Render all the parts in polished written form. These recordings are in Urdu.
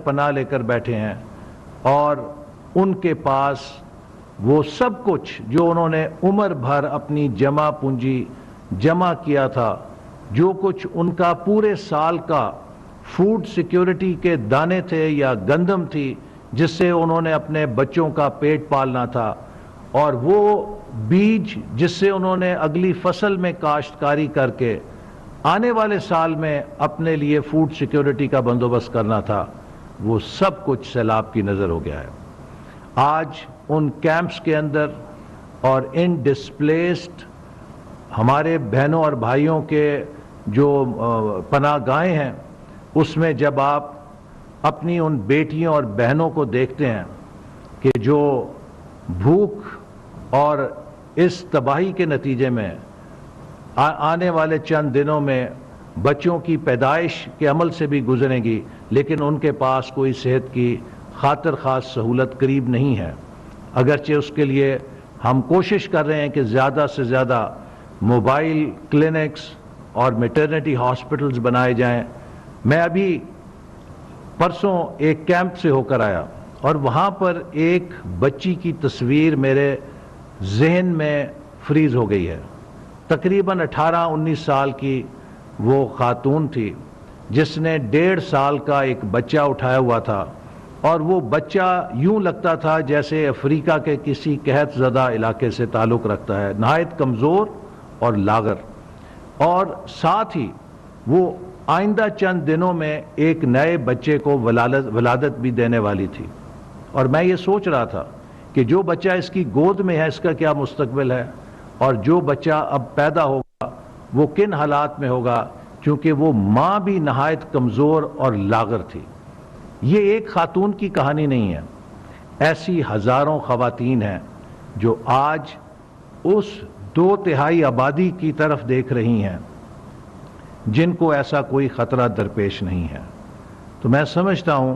پناہ لے کر بیٹھے ہیں، اور ان کے پاس وہ سب کچھ جو انہوں نے عمر بھر اپنی جمع پونجی جمع کیا تھا، جو کچھ ان کا پورے سال کا فوڈ سیکیورٹی کے دانے تھے یا گندم تھی جس سے انہوں نے اپنے بچوں کا پیٹ پالنا تھا، اور وہ بیج جس سے انہوں نے اگلی فصل میں کاشتکاری کر کے آنے والے سال میں اپنے لیے فوڈ سیکیورٹی کا بندوبست کرنا تھا، وہ سب کچھ سیلاب کی نظر ہو گیا ہے۔ آج ان کیمپس کے اندر اور ان ڈسپلیسڈ ہمارے بہنوں اور بھائیوں کے جو پناہ گاہیں ہیں، اس میں جب آپ اپنی ان بیٹیوں اور بہنوں کو دیکھتے ہیں کہ جو بھوک اور اس تباہی کے نتیجے میں آنے والے چند دنوں میں بچوں کی پیدائش کے عمل سے بھی گزریں گی، لیکن ان کے پاس کوئی صحت کی خاطر خاص سہولت قریب نہیں ہے، اگرچہ اس کے لیے ہم کوشش کر رہے ہیں کہ زیادہ سے زیادہ موبائل کلینکس اور میٹرنٹی ہاسپٹلز بنائے جائیں۔ میں ابھی پرسوں ایک کیمپ سے ہو کر آیا، اور وہاں پر ایک بچی کی تصویر میرے ذہن میں فریز ہو گئی ہے۔ تقریباً 18-19 سال کی وہ خاتون تھی جس نے 1.5 سال کا ایک بچہ اٹھایا ہوا تھا، اور وہ بچہ یوں لگتا تھا جیسے افریقہ کے کسی قحط زدہ علاقے سے تعلق رکھتا ہے، نہایت کمزور اور لاغر، اور ساتھ ہی وہ آئندہ چند دنوں میں ایک نئے بچے کو ولادت بھی دینے والی تھی۔ اور میں یہ سوچ رہا تھا کہ جو بچہ اس کی گود میں ہے اس کا کیا مستقبل ہے، اور جو بچہ اب پیدا ہوگا وہ کن حالات میں ہوگا، چونکہ وہ ماں بھی نہایت کمزور اور لاغر تھی۔ یہ ایک خاتون کی کہانی نہیں ہے، ایسی ہزاروں خواتین ہیں جو آج اس 2/3 آبادی کی طرف دیکھ رہی ہیں جن کو ایسا کوئی خطرہ درپیش نہیں ہے۔ تو میں سمجھتا ہوں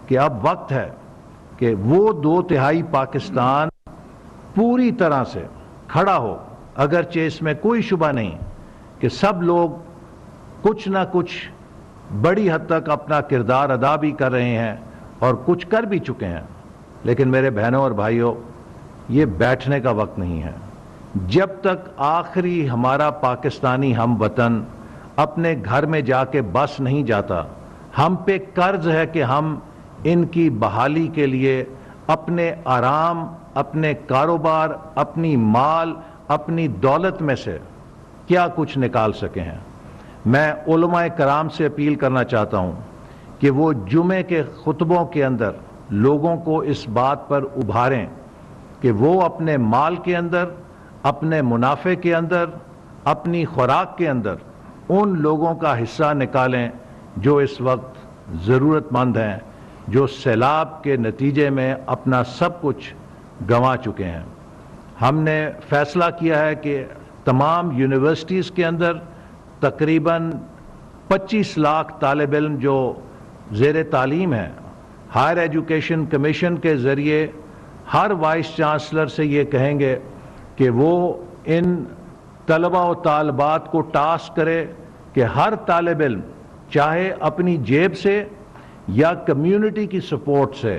کہ اب وقت ہے کہ وہ 2/3 پاکستان پوری طرح سے کھڑا ہو، اگرچہ اس میں کوئی شبہ نہیں کہ سب لوگ کچھ نہ کچھ بڑی حد تک اپنا کردار ادا بھی کر رہے ہیں اور کچھ کر بھی چکے ہیں، لیکن میرے بہنوں اور بھائیوں، یہ بیٹھنے کا وقت نہیں ہے۔ جب تک آخری ہمارا پاکستانی ہم وطن اپنے گھر میں جا کے بس نہیں جاتا، ہم پہ قرض ہے کہ ہم ان کی بحالی کے لیے اپنے آرام، اپنے کاروبار، اپنی مال، اپنی دولت میں سے کیا کچھ نکال سکے ہیں۔ میں علماء کرام سے اپیل کرنا چاہتا ہوں کہ وہ جمعے کے خطبوں کے اندر لوگوں کو اس بات پر ابھاریں کہ وہ اپنے مال کے اندر، اپنے منافع کے اندر، اپنی خوراک کے اندر ان لوگوں کا حصہ نکالیں جو اس وقت ضرورت مند ہیں، جو سیلاب کے نتیجے میں اپنا سب کچھ گنوا چکے ہیں۔ ہم نے فیصلہ کیا ہے کہ تمام یونیورسٹیز کے اندر تقریباً 25 لاکھ طالب علم جو زیر تعلیم ہیں، ہائر ایجوکیشن کمیشن کے ذریعے ہر وائس چانسلر سے یہ کہیں گے کہ وہ ان طلباء و طالبات کو ٹاسک کرے کہ ہر طالب علم چاہے اپنی جیب سے یا کمیونٹی کی سپورٹ سے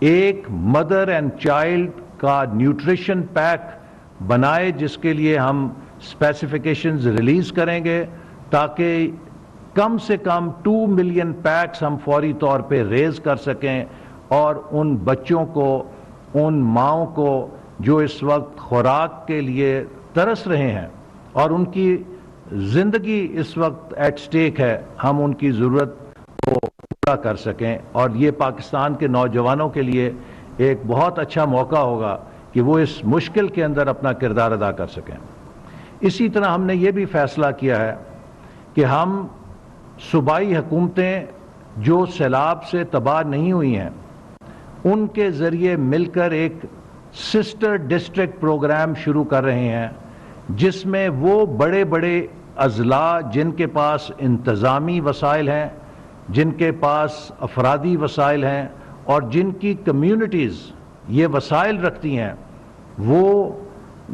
ایک مدر اینڈ چائلڈ کا نیوٹریشن پیک بنائے، جس کے لیے ہم اسپیسیفیکیشنز ریلیز کریں گے تاکہ کم سے کم 2 ملین پیکس ہم فوری طور پہ ریز کر سکیں، اور ان بچوں کو، ان ماؤں کو جو اس وقت خوراک کے لیے ترس رہے ہیں اور ان کی زندگی اس وقت ایٹ سٹیک ہے، ہم ان کی ضرورت کو پورا کر سکیں۔ اور یہ پاکستان کے نوجوانوں کے لیے ایک بہت اچھا موقع ہوگا کہ وہ اس مشکل کے اندر اپنا کردار ادا کر سکیں۔ اسی طرح ہم نے یہ بھی فیصلہ کیا ہے کہ ہم صوبائی حکومتیں جو سیلاب سے تباہ نہیں ہوئی ہیں ان کے ذریعے مل کر ایک سسٹر ڈسٹرکٹ پروگرام شروع کر رہے ہیں، جس میں وہ بڑے بڑے اضلاع جن کے پاس انتظامی وسائل ہیں، جن کے پاس افرادی وسائل ہیں اور جن کی کمیونٹیز یہ وسائل رکھتی ہیں، وہ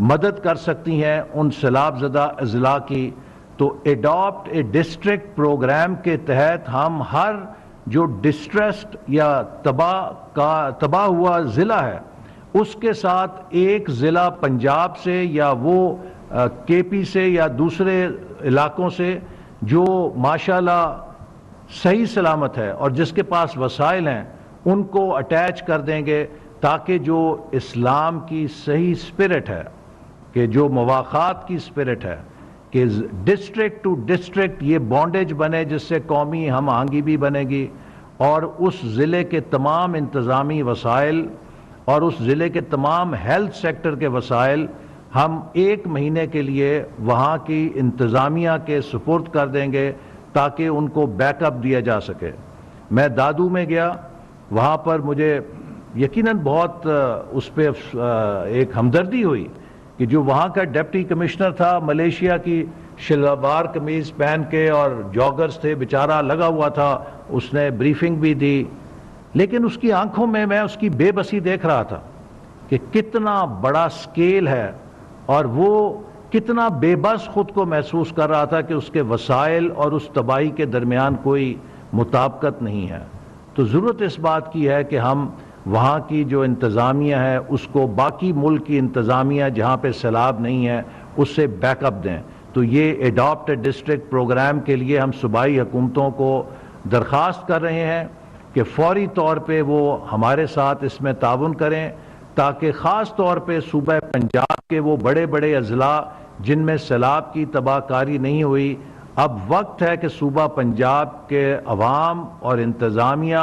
مدد کر سکتی ہیں ان سیلاب زدہ اضلاع کی۔ تو اڈاپٹ اے ڈسٹرکٹ پروگرام کے تحت ہم ہر جو ڈسٹریسڈ یا تباہ ہوا ضلع ہے اس کے ساتھ ایک ضلع پنجاب سے یا وہ کے پی سے یا دوسرے علاقوں سے جو ماشاءاللہ صحیح سلامت ہے اور جس کے پاس وسائل ہیں ان کو اٹیچ کر دیں گے، تاکہ جو اسلام کی صحیح سپرٹ ہے، کہ جو مواخات کی سپرٹ ہے، کہ ڈسٹرکٹ ٹو ڈسٹرکٹ یہ بانڈیج بنے، جس سے قومی ہم آہنگی بھی بنے گی، اور اس ضلع کے تمام انتظامی وسائل اور اس ضلع کے تمام ہیلتھ سیکٹر کے وسائل ہم 1 مہینے کے لیے وہاں کی انتظامیہ کے سپرد کر دیں گے تاکہ ان کو بیک اپ دیا جا سکے۔ میں دادو میں گیا، وہاں پر مجھے یقیناً بہت اس پہ ایک ہمدردی ہوئی کہ جو وہاں کا ڈپٹی کمشنر تھا، ملیشیا کی شلوار قمیض پہن کے اور جاگرز تھے، بیچارہ لگا ہوا تھا، اس نے بریفنگ بھی دی، لیکن اس کی آنکھوں میں اس کی بے بسی دیکھ رہا تھا کہ کتنا بڑا سکیل ہے، اور وہ کتنا بے بس خود کو محسوس کر رہا تھا کہ اس کے وسائل اور اس تباہی کے درمیان کوئی مطابقت نہیں ہے۔ تو ضرورت اس بات کی ہے کہ ہم وہاں کی جو انتظامیہ ہے اس کو باقی ملک کی انتظامیہ جہاں پہ سیلاب نہیں ہے اس سے بیک اپ دیں۔ تو یہ ایڈاپٹ ڈسٹرکٹ پروگرام کے لیے ہم صوبائی حکومتوں کو درخواست کر رہے ہیں کہ فوری طور پہ وہ ہمارے ساتھ اس میں تعاون کریں، تاکہ خاص طور پہ صوبہ پنجاب کے وہ بڑے بڑے اضلاع جن میں سیلاب کی تباہ کاری نہیں ہوئی، اب وقت ہے کہ صوبہ پنجاب کے عوام اور انتظامیہ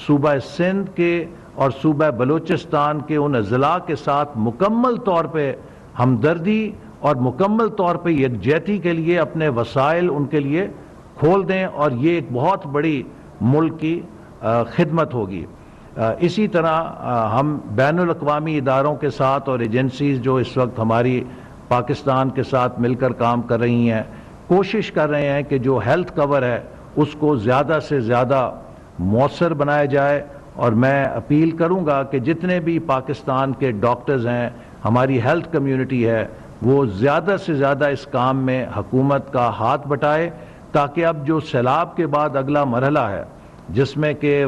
صوبہ سندھ کے اور صوبہ بلوچستان کے ان اضلاع کے ساتھ مکمل طور پہ ہمدردی اور مکمل طور پہ یکجہتی کے لیے اپنے وسائل ان کے لیے کھول دیں، اور یہ ایک بہت بڑی ملک کی خدمت ہوگی۔ اسی طرح ہم بین الاقوامی اداروں کے ساتھ اور ایجنسیز جو اس وقت ہماری پاکستان کے ساتھ مل کر کام کر رہی ہیں، کوشش کر رہے ہیں کہ جو ہیلتھ کور ہے اس کو زیادہ سے زیادہ مؤثر بنایا جائے، اور میں اپیل کروں گا کہ جتنے بھی پاکستان کے ڈاکٹرز ہیں، ہماری ہیلتھ کمیونٹی ہے، وہ زیادہ سے زیادہ اس کام میں حکومت کا ہاتھ بٹائے، تاکہ اب جو سیلاب کے بعد اگلا مرحلہ ہے جس میں کہ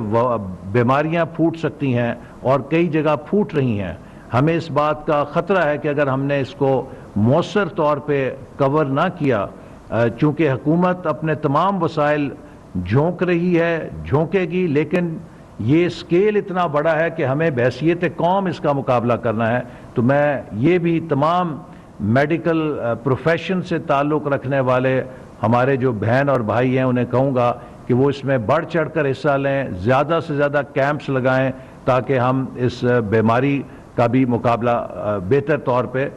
بیماریاں پھوٹ سکتی ہیں اور کئی جگہ پھوٹ رہی ہیں، ہمیں اس بات کا خطرہ ہے کہ اگر ہم نے اس کو مؤثر طور پہ کور نہ کیا، چونکہ حکومت اپنے تمام وسائل جھونک رہی ہے، جھونکے گی، لیکن یہ سکیل اتنا بڑا ہے کہ ہمیں بحیثیت قوم اس کا مقابلہ کرنا ہے۔ تو میں یہ بھی تمام میڈیکل پروفیشن سے تعلق رکھنے والے ہمارے جو بہن اور بھائی ہیں انہیں کہوں گا کہ وہ اس میں بڑھ چڑھ کر حصہ لیں، زیادہ سے زیادہ کیمپس لگائیں، تاکہ ہم اس بیماری کا بھی مقابلہ بہتر طور پہ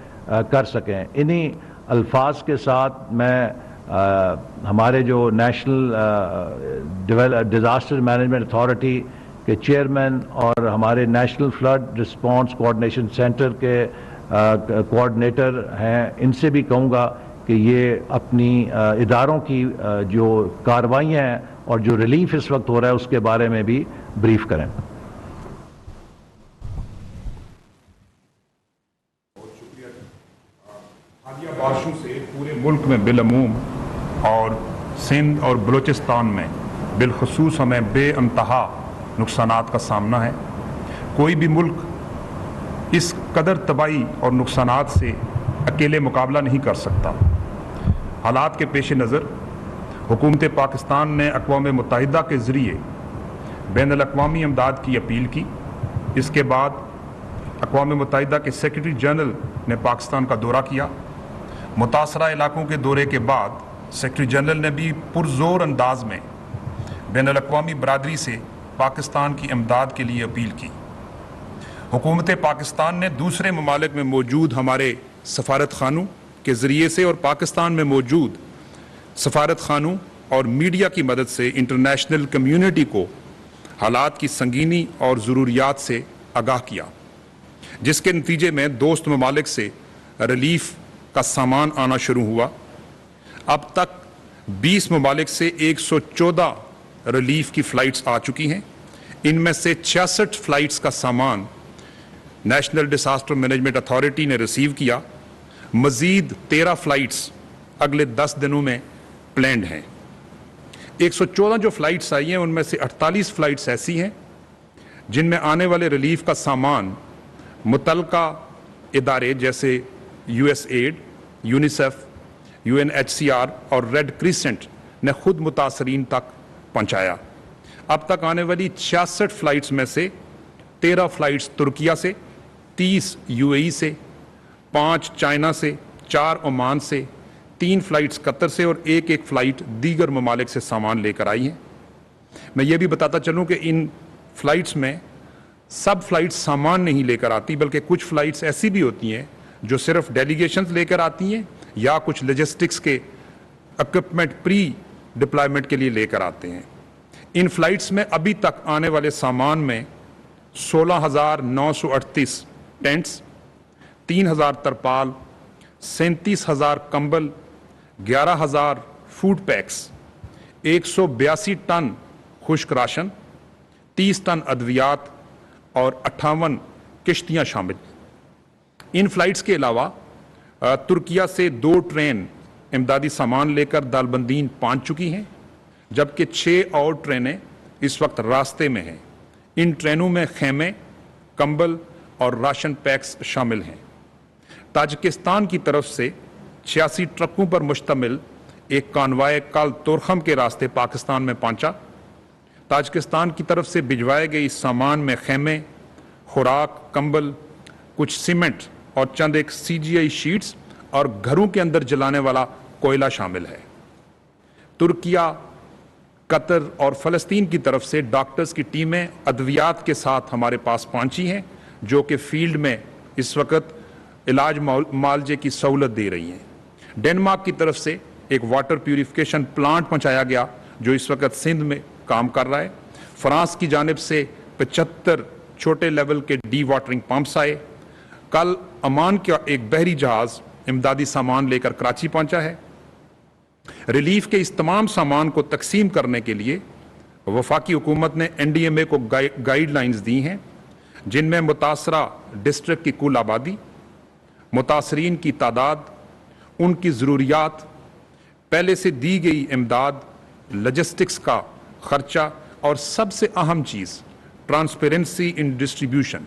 کر سکیں۔ انہی الفاظ کے ساتھ میں ہمارے جو نیشنل ڈیزاسٹر مینجمنٹ اتھارٹی کے چیئرمین اور ہمارے national flood response coordination centre کے کوآرڈینیٹر ہیں، ان سے بھی کہوں گا کہ یہ اپنی اداروں کی جو کارروائیاں ہیں اور جو ریلیف اس وقت ہو رہا ہے اس کے بارے میں بھی بریف کریں۔ بہت شکریہ۔ حالیہ بارشوں سے پورے ملک میں بالعموم اور سندھ اور بلوچستان میں بالخصوص ہمیں بے انتہا نقصانات کا سامنا ہے۔ کوئی بھی ملک اس قدر تباہی اور نقصانات سے اکیلے مقابلہ نہیں کر سکتا۔ حالات کے پیش نظر حکومت پاکستان نے اقوام متحدہ کے ذریعے بین الاقوامی امداد کی اپیل کی۔ اس کے بعد اقوام متحدہ کے سیکرٹری جنرل نے پاکستان کا دورہ کیا۔ متاثرہ علاقوں کے دورے کے بعد سیکرٹری جنرل نے بھی پرزور انداز میں بین الاقوامی برادری سے پاکستان کی امداد کے لیے اپیل کی۔ حکومت پاکستان نے دوسرے ممالک میں موجود ہمارے سفارت خانوں کے ذریعے سے اور پاکستان میں موجود سفارت خانوں اور میڈیا کی مدد سے انٹرنیشنل کمیونٹی کو حالات کی سنگینی اور ضروریات سے آگاہ کیا، جس کے نتیجے میں دوست ممالک سے ریلیف کا سامان آنا شروع ہوا۔ اب تک 20 ممالک سے 114 ریلیف کی فلائٹس آ چکی ہیں۔ ان میں سے 66 فلائٹس کا سامان نیشنل ڈیزاسٹر مینجمنٹ اتھارٹی نے ریسیو کیا۔ مزید 13 فلائٹس اگلے 10 دنوں میں پلینڈ ہیں۔ 114 جو فلائٹس آئی ہیں ان میں سے 48 فلائٹس ایسی ہیں جن میں آنے والے ریلیف کا سامان متعلقہ ادارے جیسے U S AID, UNICEF, UNHCR اور ریڈ کریسنٹ نے خود متاثرین تک پہنچایا۔ اب تک آنے والی 66 فلائٹس میں سے 13 فلائٹس ترکیہ سے، 30 UAE سے، 5 چائنا سے، 4 عمان سے، 3 فلائٹس قطر سے اور ایک فلائٹ دیگر ممالک سے سامان لے کر آئی ہیں۔ میں یہ بھی بتاتا چلوں کہ ان فلائٹس میں سب فلائٹس سامان نہیں لے کر آتی، بلکہ کچھ فلائٹس ایسی بھی ہوتی ہیں جو صرف ڈیلیگیشنز لے کر آتی ہیں یا کچھ لاجسٹکس کے اکوپمنٹ پری ڈپلائمنٹ کے لیے لے کر آتے ہیں۔ ان فلائٹس میں ابھی تک آنے والے سامان میں 16,938 ٹینٹس، 3,000 ترپال، 37,000 کمبل، 11,000 فوڈ پیکس، 182 ٹن خشک راشن، 30 ٹن ادویات اور 58 کشتیاں شامل۔ ان فلائٹس کے علاوہ ترکیہ سے 2 ٹرین امدادی سامان لے کر دالبندین پہنچ چکی ہیں، جبکہ 6 اور ٹرینیں اس وقت راستے میں ہیں۔ ان ٹرینوں میں خیمے، کمبل اور راشن پیکس شامل ہیں۔ تاجکستان کی طرف سے 86 ٹرکوں پر مشتمل ایک کانوائے کل تورخم کے راستے پاکستان میں پہنچا۔ تاجکستان کی طرف سے بھجوائے گئے اس سامان میں خیمے، خوراک، کمبل، کچھ سیمنٹ اور چند ایک CGI شیٹس اور گھروں کے اندر جلانے والا کوئلہ شامل ہے۔ ترکیہ، قطر اور فلسطین کی طرف سے ڈاکٹرز کی ٹیمیں ادویات کے ساتھ ہمارے پاس پہنچی ہیں، جو کہ فیلڈ میں اس وقت علاج معالجے کی سہولت دے رہی ہیں۔ ڈنمارک کی طرف سے ایک واٹر پیوریفیکیشن پلانٹ پہنچایا گیا جو اس وقت سندھ میں کام کر رہا ہے۔ فرانس کی جانب سے 75 چھوٹے لیول کے ڈی واٹرنگ پمپس آئے۔ کل عمان کا ایک بحری جہاز امدادی سامان لے کر کراچی پہنچا ہے۔ ریلیف کے اس تمام سامان کو تقسیم کرنے کے لیے وفاقی حکومت نے NDMA کو گائیڈ لائنز دی ہیں، جن میں متاثرہ ڈسٹرکٹ کی کل آبادی، متاثرین کی تعداد، ان کی ضروریات، پہلے سے دی گئی امداد، لاجسٹکس کا خرچہ اور سب سے اہم چیز ٹرانسپیرنسی ان ڈسٹریبیوشن،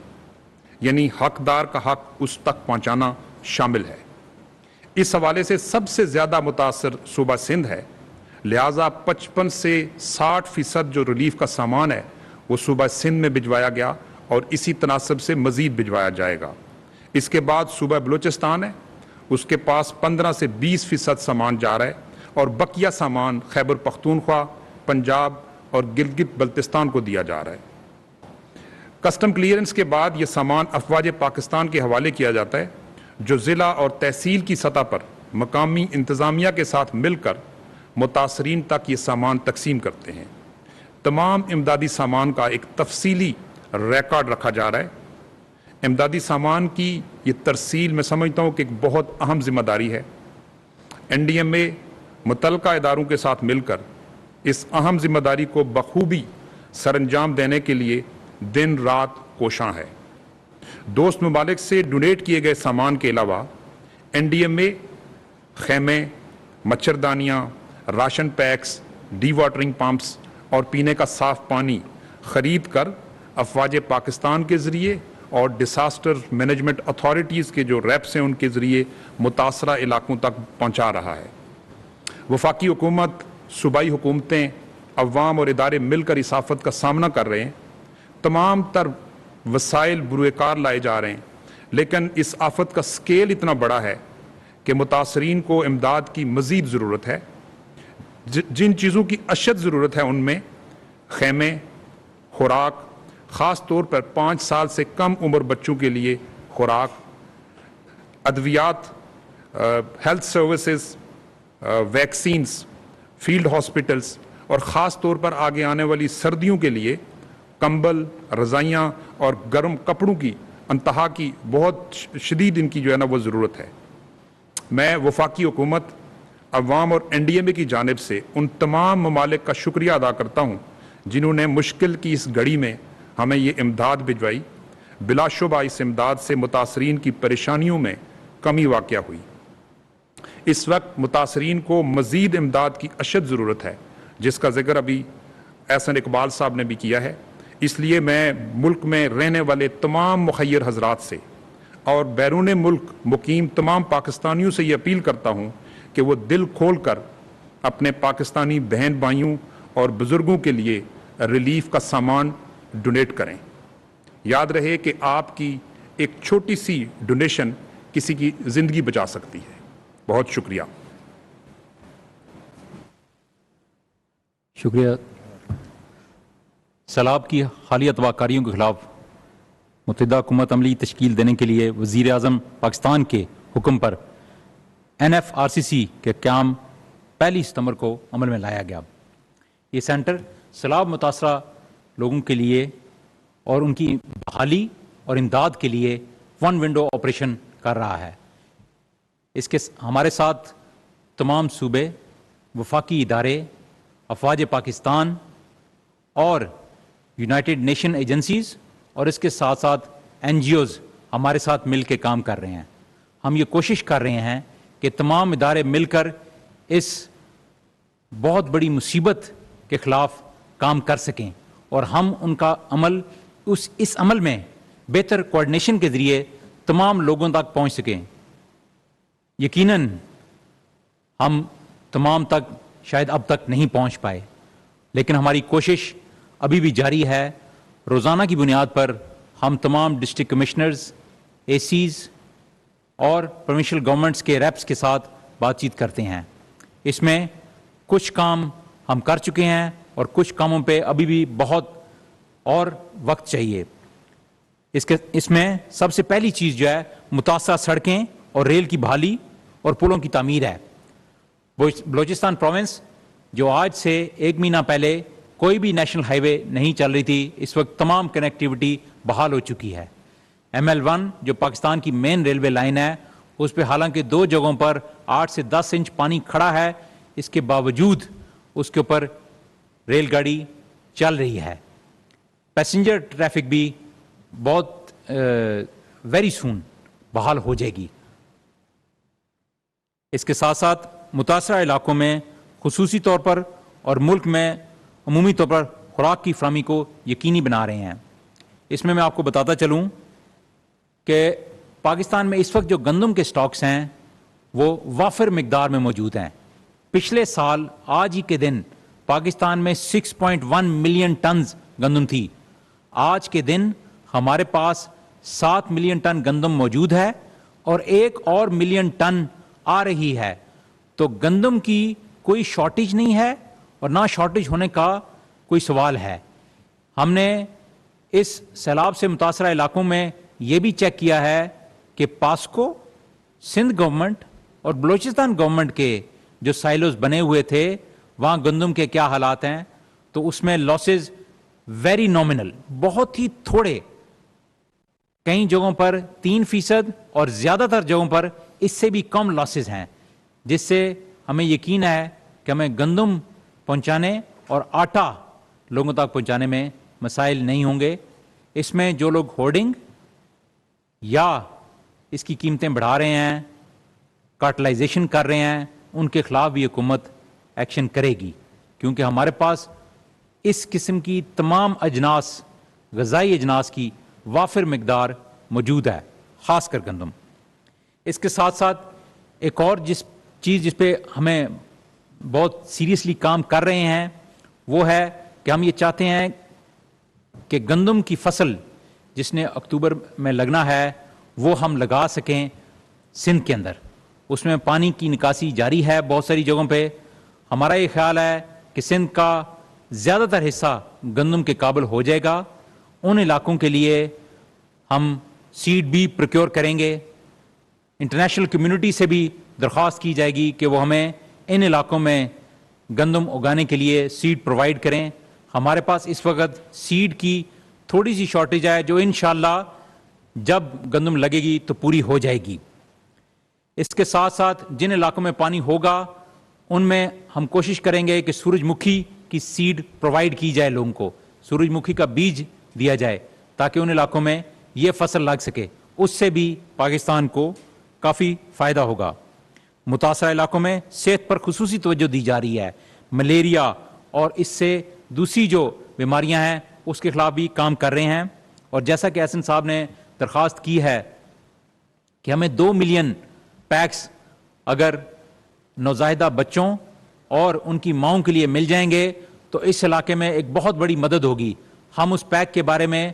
یعنی حقدار کا حق اس تک پہنچانا شامل ہے۔ اس حوالے سے سب سے زیادہ متاثر صوبہ سندھ ہے، لہٰذا 55 سے 60% جو ریلیف کا سامان ہے وہ صوبہ سندھ میں بھجوایا گیا اور اسی تناسب سے مزید بھجوایا جائے گا۔ اس کے بعد صوبہ بلوچستان ہے، اس کے پاس 15 سے 20% سامان جا رہا ہے اور بقیہ سامان خیبر پختونخوا، پنجاب اور گلگت بلتستان کو دیا جا رہا ہے۔ کسٹم کلیئرنس کے بعد یہ سامان افواج پاکستان کے حوالے کیا جاتا ہے، جو ضلع اور تحصیل کی سطح پر مقامی انتظامیہ کے ساتھ مل کر متاثرین تک یہ سامان تقسیم کرتے ہیں۔ تمام امدادی سامان کا ایک تفصیلی ریکارڈ رکھا جا رہا ہے۔ امدادی سامان کی یہ ترسیل میں سمجھتا ہوں کہ ایک بہت اہم ذمہ داری ہے۔ NDMA متعلقہ اداروں کے ساتھ مل کر اس اہم ذمہ داری کو بخوبی سر انجام دینے کے لیے دن رات کوشاں ہے۔ دوست ممالک سے ڈونیٹ کیے گئے سامان کے علاوہ NDMA خیمے، مچھردانیاں، ration packs, dewatering pumps اور پینے کا صاف پانی خرید کر افواج پاکستان کے ذریعے اور ڈیزاسٹر مینجمنٹ اتھارٹیز کے جو ریپس ہیں ان کے ذریعے متاثرہ علاقوں تک پہنچا رہا ہے۔ وفاقی حکومت، صوبائی حکومتیں، عوام اور ادارے مل کر اس آفت کا سامنا کر رہے ہیں۔ تمام تر وسائل بروئے کار لائے جا رہے ہیں، لیکن اس آفت کا سکیل اتنا بڑا ہے کہ متاثرین کو امداد کی مزید ضرورت ہے۔ جن چیزوں کی اشد ضرورت ہے ان میں خیمے، خوراک، خاص طور پر 5 سال سے کم عمر بچوں کے لیے خوراک، ادویات، health services, vaccines, field hospitals اور خاص طور پر آگے آنے والی سردیوں کے لیے کمبل، رضائیاں اور گرم کپڑوں کی انتہا کی بہت شدید ان کی جو ہے نا وہ ضرورت ہے۔ میں وفاقی حکومت، عوام اور NDMA کی جانب سے ان تمام ممالک کا شکریہ ادا کرتا ہوں جنہوں نے مشکل کی اس گھڑی میں ہمیں یہ امداد بھجوائی۔ بلا شبہ اس امداد سے متاثرین کی پریشانیوں میں کمی واقع ہوئی۔ اس وقت متاثرین کو مزید امداد کی اشد ضرورت ہے، جس کا ذکر ابھی احسن اقبال صاحب نے بھی کیا ہے. اس لیے میں ملک میں رہنے والے تمام مخیر حضرات سے اور بیرون ملک مقیم تمام پاکستانیوں سے یہ اپیل کرتا ہوں کہ وہ دل کھول کر اپنے پاکستانی بہن بھائیوں اور بزرگوں کے لیے ریلیف کا سامان ڈونیٹ کریں. یاد رہے کہ آپ کی ایک چھوٹی سی ڈونیشن کسی کی زندگی بچا سکتی ہے. بہت شکریہ. شکریہ. سیلاب کی حالیہ تباہ کاریوں کے خلاف متحدہ حکومت عملی تشکیل دینے کے لیے وزیر اعظم پاکستان کے حکم پر NFRCC کے قیام 1 ستمبر کو عمل میں لایا گیا. یہ سینٹر سیلاب متاثرہ لوگوں کے لیے اور ان کی بحالی اور امداد کے لیے ون ونڈو آپریشن کر رہا ہے. اس کے ہمارے ساتھ تمام صوبے، وفاقی ادارے، افواج پاکستان اور یونائٹڈ نیشن ایجنسیز اور اس کے ساتھ ساتھ NGOز ہمارے ساتھ مل کے کام کر رہے ہیں. ہم یہ کوشش کر رہے ہیں کہ تمام ادارے مل کر اس بہت بڑی مصیبت کے خلاف کام کر سکیں اور ہم ان کا عمل اس عمل میں بہتر کوآرڈینیشن کے ذریعے تمام لوگوں تک پہنچ سکیں. یقیناً ہم تمام تک شاید اب تک نہیں پہنچ پائے، لیکن ہماری کوشش ابھی بھی جاری ہے. روزانہ کی بنیاد پر ہم تمام ڈسٹرکٹ کمشنرز، ACs اور پروونشل گورنمنٹس کے ریپس کے ساتھ بات چیت کرتے ہیں. اس میں کچھ کام ہم کر چکے ہیں اور کچھ کاموں پہ ابھی بھی بہت اور وقت چاہیے. اس میں سب سے پہلی چیز جو ہے متاثرہ سڑکیں اور ریل کی بحالی اور پلوں کی تعمیر ہے. بلوچستان پروونس جو آج سے 1 مہینہ پہلے کوئی بھی نیشنل ہائی وے نہیں چل رہی تھی، اس وقت تمام کنیکٹیوٹی بحال ہو چکی ہے. ML1 جو پاکستان کی مین ریلوے لائن ہے، اس پہ حالانکہ 2 جگہوں پر 8 سے 10 انچ پانی کھڑا ہے، اس کے باوجود اس کے اوپر ریل گاڑی چل رہی ہے. پیسنجر ٹریفک بھی بہت ویری سون بحال ہو جائے گی. اس کے ساتھ ساتھ متاثرہ علاقوں میں خصوصی طور پر اور ملک میں عمومی طور پر خوراک کی فراہمی کو یقینی بنا رہے ہیں. اس میں آپ کو بتاتا چلوں کہ پاکستان میں اس وقت جو گندم کے سٹاکس ہیں وہ وافر مقدار میں موجود ہیں. پچھلے سال آج ہی کے دن پاکستان میں 6.1 ملین ٹنز گندم تھی. آج کے دن ہمارے پاس 7 ملین ٹن گندم موجود ہے اور 1 اور ملین ٹن آ رہی ہے. تو گندم کی کوئی شارٹیج نہیں ہے اور نہ شارٹیج ہونے کا کوئی سوال ہے. ہم نے اس سیلاب سے متاثرہ علاقوں میں یہ بھی چیک کیا ہے کہ پاسکو، سندھ گورنمنٹ اور بلوچستان گورنمنٹ کے جو سائلوز بنے ہوئے تھے وہاں گندم کے کیا حالات ہیں. تو اس میں لاسز ویری نامنل، بہت ہی تھوڑے، کئی جگہوں پر 3% اور زیادہ تر جگہوں پر اس سے بھی کم لاسز ہیں، جس سے ہمیں یقین ہے کہ ہمیں گندم پہنچانے اور آٹا لوگوں تک پہنچانے میں مسائل نہیں ہوں گے. اس میں جو لوگ ہورڈنگ یا اس کی قیمتیں بڑھا رہے ہیں، کارٹلائزیشن کر رہے ہیں، ان کے خلاف بھی حکومت ایکشن کرے گی، کیونکہ ہمارے پاس اس قسم کی تمام اجناس، غذائی اجناس کی وافر مقدار موجود ہے، خاص کر گندم. اس کے ساتھ ساتھ ایک اور چیز جس پہ ہمیں بہت سیریسلی کام کر رہے ہیں وہ ہے کہ ہم یہ چاہتے ہیں کہ گندم کی فصل جس نے اکتوبر میں لگنا ہے وہ ہم لگا سکیں سندھ کے اندر. اس میں پانی کی نکاسی جاری ہے بہت ساری جگہوں پہ. ہمارا یہ خیال ہے کہ سندھ کا زیادہ تر حصہ گندم کے قابل ہو جائے گا. ان علاقوں کے لیے ہم سیڈ بھی پروکیور کریں گے. انٹرنیشنل کمیونٹی سے بھی درخواست کی جائے گی کہ وہ ہمیں ان علاقوں میں گندم اگانے کے لیے سیڈ پرووائڈ کریں. ہمارے پاس اس وقت سیڈ کی تھوڑی سی شارٹیج ہے جو انشاءاللہ جب گندم لگے گی تو پوری ہو جائے گی. اس کے ساتھ ساتھ جن علاقوں میں پانی ہوگا ان میں ہم کوشش کریں گے کہ سورج مکھی کی سیڈ پرووائڈ کی جائے، لوگوں کو سورج مکھی کا بیج دیا جائے تاکہ ان علاقوں میں یہ فصل لگ سکے. اس سے بھی پاکستان کو کافی فائدہ ہوگا. متاثرہ علاقوں میں صحت پر خصوصی توجہ دی جا رہی ہے. ملیریا اور اس سے دوسری جو بیماریاں ہیں اس کے خلاف بھی کام کر رہے ہیں. اور جیسا کہ احسن صاحب نے درخواست کی ہے کہ ہمیں 2 ملین پیکس اگر نوزائیدہ بچوں اور ان کی ماؤں کے لیے مل جائیں گے تو اس علاقے میں ایک بہت بڑی مدد ہوگی. ہم اس پیک کے بارے میں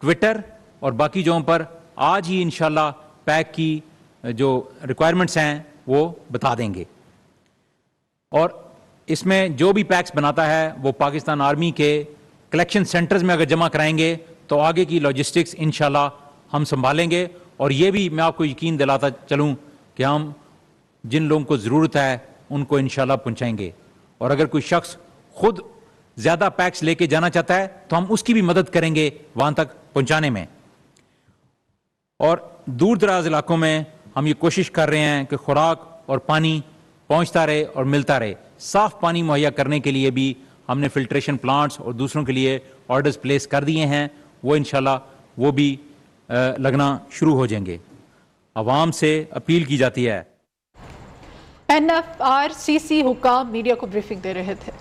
ٹویٹر اور باقی جگہوں پر آج ہی انشاءاللہ پیک کی جو ریکوائرمنٹس ہیں وہ بتا دیں گے. اور اس میں جو بھی پیکس بناتا ہے وہ پاکستان آرمی کے کلیکشن سینٹرز میں اگر جمع کرائیں گے تو آگے کی لاجسٹکس انشاءاللہ ہم سنبھالیں گے. اور یہ بھی میں آپ کو یقین دلاتا چلوں کہ ہم جن لوگوں کو ضرورت ہے ان کو انشاءاللہ پہنچائیں گے. اور اگر کوئی شخص خود زیادہ پیکس لے کے جانا چاہتا ہے تو ہم اس کی بھی مدد کریں گے وہاں تک پہنچانے میں. اور دور دراز علاقوں میں ہم یہ کوشش کر رہے ہیں کہ خوراک اور پانی پہنچتا رہے اور ملتا رہے. صاف پانی مہیا کرنے کے لیے بھی ہم نے فلٹریشن پلانٹس اور دوسروں کے لیے آرڈرز پلیس کر دیے ہیں. وہ انشاءاللہ وہ بھی لگنا شروع ہو جائیں گے. عوام سے اپیل کی جاتی ہے. NFRCC حکام میڈیا کو بریفنگ دے رہے تھے.